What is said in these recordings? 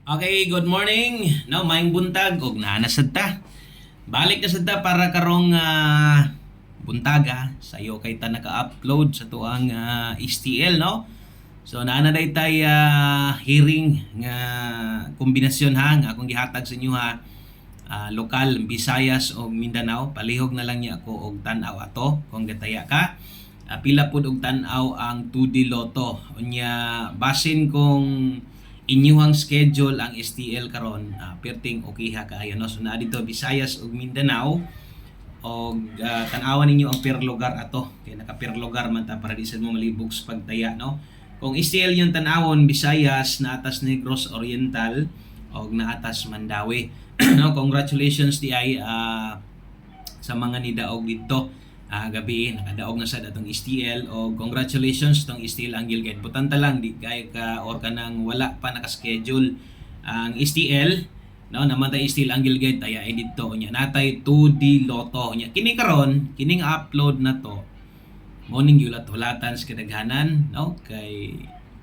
Okay, good morning. No, maayong buntag og naa na sad ta. Balik na sad ta para karong buntaga sayo kay ta naka-upload sa tuang STL, no. So naa na tay hearing nga kombinasyon ha nga akong gihatag sa inyo ha. Lokal Visayas o Mindanao, palihog na lang niya ako og tan-aw ato kung gataya ka. Pila pud og tan-aw ang 2D Lotto. Unya basin kung inyuhang schedule ang STL karon, perting okay ha kaayo, no. So naa dito Visayas ug Mindanao og tan-awan ninyo ang per lugar ato kay naka per lugar man ta para di sad mo malibog sa pagtaya, no. Kung STL yung tan-awon Visayas, naatas Negros Oriental og naatas Mandawi. No, congratulations di ay sa mga nidaog dito. Gabi nakadaog na sa datong STL o congratulations tong STL Angle Guide. Butanta lang di kay ka or kanang wala pa naka-schedule ang STL, no, naman tay STL Angle Guide tay ay dito nya natay 2D Lotto nya kini karon kining upload na to morning yulat-ulatan sa kadaghanan, no, kay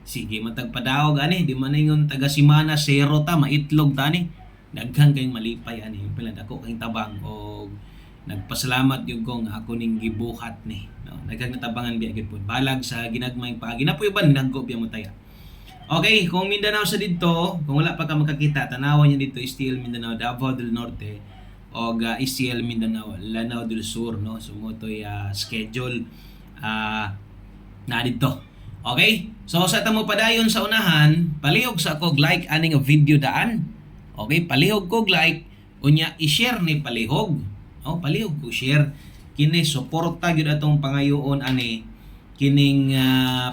sige matag padaog ani di man ingon taga simana zero ta maitlog ta ni daghan kay malipay ani pila dako kay tabang og nagpasalamat yung kong ako ning gibuhat ni, no, nagkagatabangan biya gid pud balag sa ginagmayng paagi na puy ban naggo biya mo taya. Okay, kung Mindanao sa dito, kung wala pa ka makakita tanawan niyo dito STL Mindanao Davao del Norte o STL Mindanao Lanao del Sur, no. So mo toy schedule na dito. Okay, so sa tamo padayon sa unahan palihog sa ako like aning video daan. Okay, palihog ko like unya i-share ni palihog. Oh, palihog ko share kini suporta gyud atong pangayoon ani kining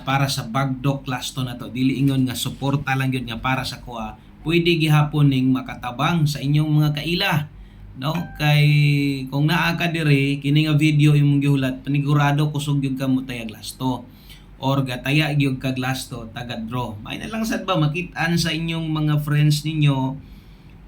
para sa Bagdok class to na to. Dili ingon nga suporta lang gyud nga para sa kuha. Pwede gihapon ning makatabang sa inyong mga kaila, no, kay kung naa ka dire kini nga video imong gihulat panigurado kusog gyud ka mo tayag lasto or gataya gyud kag lasto taga draw. May na lang sad ba makit-an sa inyong mga friends ninyo,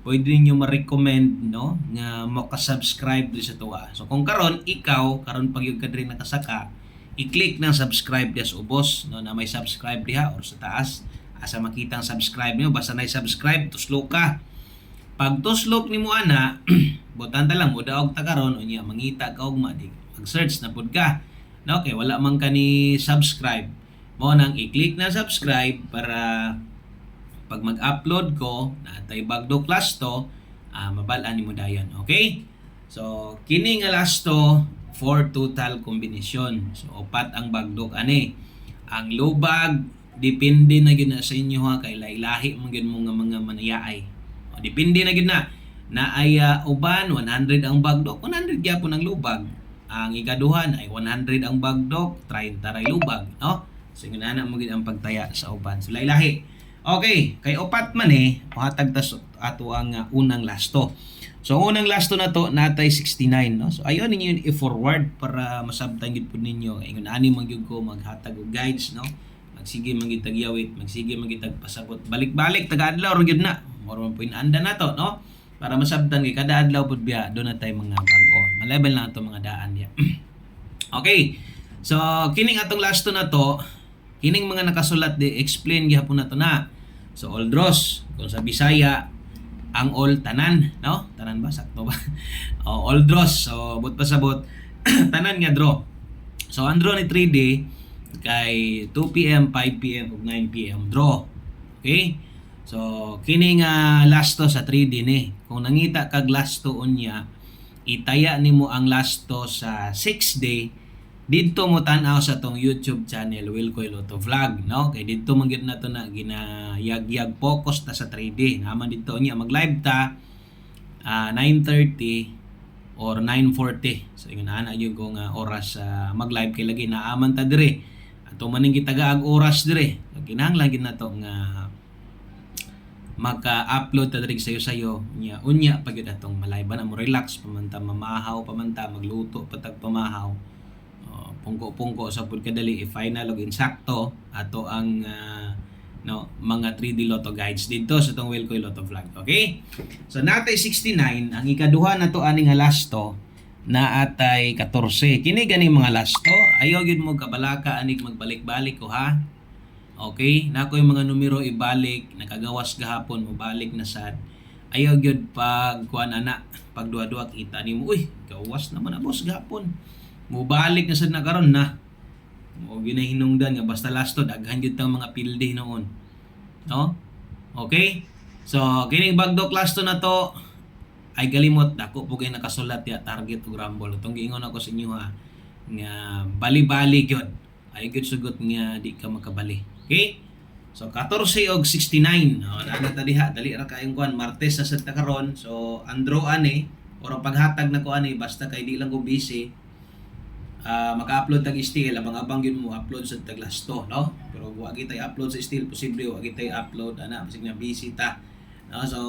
pwede niyo ma-recommend, no, nga maka-subscribe din sa tuwa. So kung karon ikaw karon pag yung kadri nakasaka, i-click ng subscribe diha sa ubos, no, na may subscribe diha or sa taas asa makita ang subscribe niyo. Basta na subscribe tuslo ka. Pag tuslok nimo ana butan ta lang mo daog ta karon unya mangita ka og mag-search na pud ka, no, kay wala man ka ni subscribe mo nang i-click na subscribe para pag mag-upload ko natay Bagdok class to, mabal-an nimo dayon. Okay, so kini nga last to for total combination. So upat ang Bagdok ani. Ang lubag depende na gyud na sa inyo ha kay lahi man gyud mo nga mga manayaay. O depende na gyud na ay uban 100 ang Bagdok, 100 gyapon ang lubag. Ang ikaduhan ay 100 ang Bagdok, 30 ray lubag, no. So inana mo gyud ang pagtaya sa uban. So lahi. Okay, kay upat man hatag ta ato ang unang lasto. So unang lasto na to natay 69, no. So ayon ninyo i-forward para masabtan gid pud ninyo. Ingon ani man gyud ko maghatag og guides, no. Magsige man gyud tagyawit, magsige man gyud pasabot. Balik-balik taga-adlaw ra gyud na. Moro man anda na to, no. Para masabtan kay kada adlaw pud biya do na tay mga bag-o. Malabel na ato mga daan diya. Okay. So kining atong lasto na to, kining mga nakasulat di explain gihapon nato na. So all draws kung sa Bisaya ang all tanan, no? Tanan ba sakto ba? All draws. So but pasabot tanan nga draw. So ang draw ni 3D kay 2 PM, 5 PM ug 9 PM draw. Okay? So kini nga lasto sa 3D ni. Kung nangita kag lasto unya, itaya nimo ang lasto sa 6 day dito mo tan-aw sa tong YouTube channel Wilcoy Lotto Vlog, no. Kay dito man gyud nato na ginayag-yag focus ta sa 3D. Naman dito niya mag-live ta 9:30 or 9:40. So ingon ana gyud ko nga oras mag-live kay lagi naaman ta dire. Ato maning gitagaag oras dire. Kinahanglan gyud nato nga maka-upload ta diri sayo-sayo nya unya pag gyud atong ma-live na mo relax pamanta mamahaw pamanta magluto patag pamahaw. Pungko-pungko sa pud kadali i-final og insakto ato ang no mga 3D Lotto guides dito sa tong Wilcoy Lotto Vlog. Okay? So natay 69 ang ikaduha nato ani nga lasto na atay 14. Kini gani mga lasto ayaw gyud mo kabalaka anig magbalik-balik ko ha. Okay? Nako yung mga numero ibalik, nakagawas gahapon mo balik na sad. Ayaw gyud pag kuan ana, pag duwa-duwa kita nimo, uy, gawas naman na boss gahapon. Mo balik na sad na karon na. Mo ginahinungdan nga basta last to daghan gyud tang mga pilde noon. No? Okay? So, kining bagdok last to na to ay galimot dako po kay nakasulat ya target ug rumble. Tong giingon ako sa inyo ha nga bali-bali gyud. Ay gyud sugot nga di ka makabali. Okay? So 14 og 69. Ana ta diha dali ra kayong kuan Martes sa sad ta karon. So andro ani or paghatag na ko ani basta kay di lang ko busy. Maka-upload tag still abang-abang gyud mo upload sa tag last to, no? Pero wa kita i-upload sa still posible wa kita i-upload ana basig na busy ta. No? So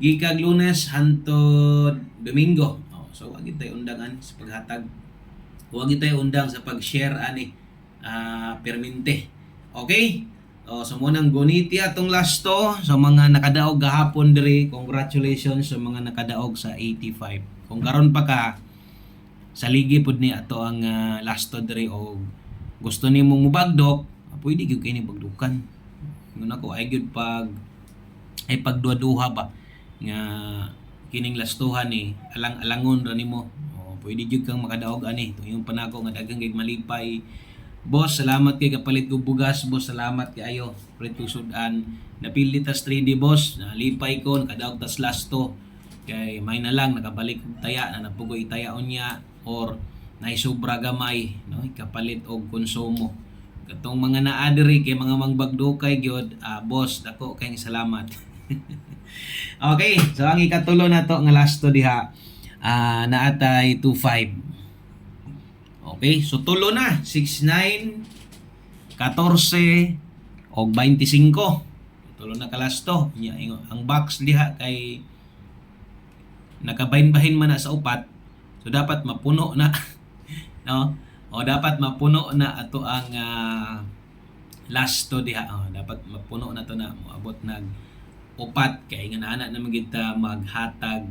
gikag Lunes hantod Domingo. So wa kita undangan sa paghatag. Wa kita undang sa pag-share ani permente. Okay? So munang guniti atong last to sa mga nakadaog gahapon diri. Congratulations sa mga nakadaog sa 85. Kung karon pa ka sa ligi pud ni ato ang last to diri o gusto nimong mubagdok, pwede gyud kay ni bagdukan. Ngun ako ay gyud ay pagduha-duha ba nga kining lastuhan ni alang-alangon ra nimo. Pwede gyud kang makadaog ani. Yung panako nga daghang kay malipay. Boss, salamat kay kapalit ko bugas. Boss, salamat kay ayo. Preto sudan. Napili tas 3D boss. Nalipay ko nakadaog tas last to. Kay may na lang nakabalik og taya na napugoy tayaon niya or naisubra gamay, no? Kapalit og konsumo. Katong mga naadiri kay mga mangbagdukay gyud, boss, dako kay salamat. Okay, so ang ikatulo na to nga last to diha naatay 25. Okay, so tulo na 69, 14 o 25. Tulo na kalas to. Ang box diha kay nakabahin-bahin man na sa upat. So dapat mapuno na no? O dapat mapuno na ato ang last to diha. Dapat mapuno na to na moabot nag upat kay nga ana na magita maghatag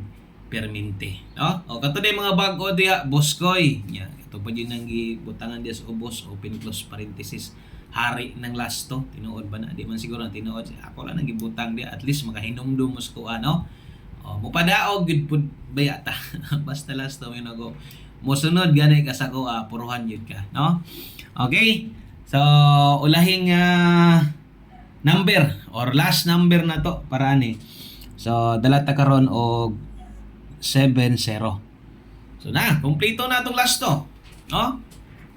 permente, no? O kato day mga bag-o diha, boss koy. Nya, ito pa din nang gibutangan diha sa ubos, open close parenthesis. Hari ng last to, tinuod ba na? Di man siguro na tinuod. Ako lang nang gibutang diha, at least makahinumdum mo sa kuha, no? O, mupadaog gid pud bayata. Basta last to may nago. Mosunod gani ka sa kuha, puruhan yun ka, no? Okay? So, ulahing number or last number na to para ani. So, dala ta karon og 70. So na, kumpleto na itong last to. No?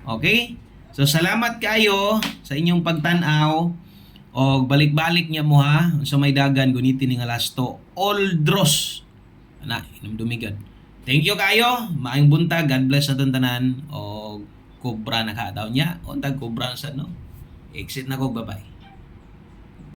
Okay? So salamat kayo sa inyong pagtanaw o balik-balik niya mo ha. So may dagan, gunitin ni nga last to. All draws. Na, inumdumigad. Thank you kayo. Maayong buntag. God bless sa tanan. O kubra na ka daw niya. O tag kubra sa no. Exit na ko. Bye-bye.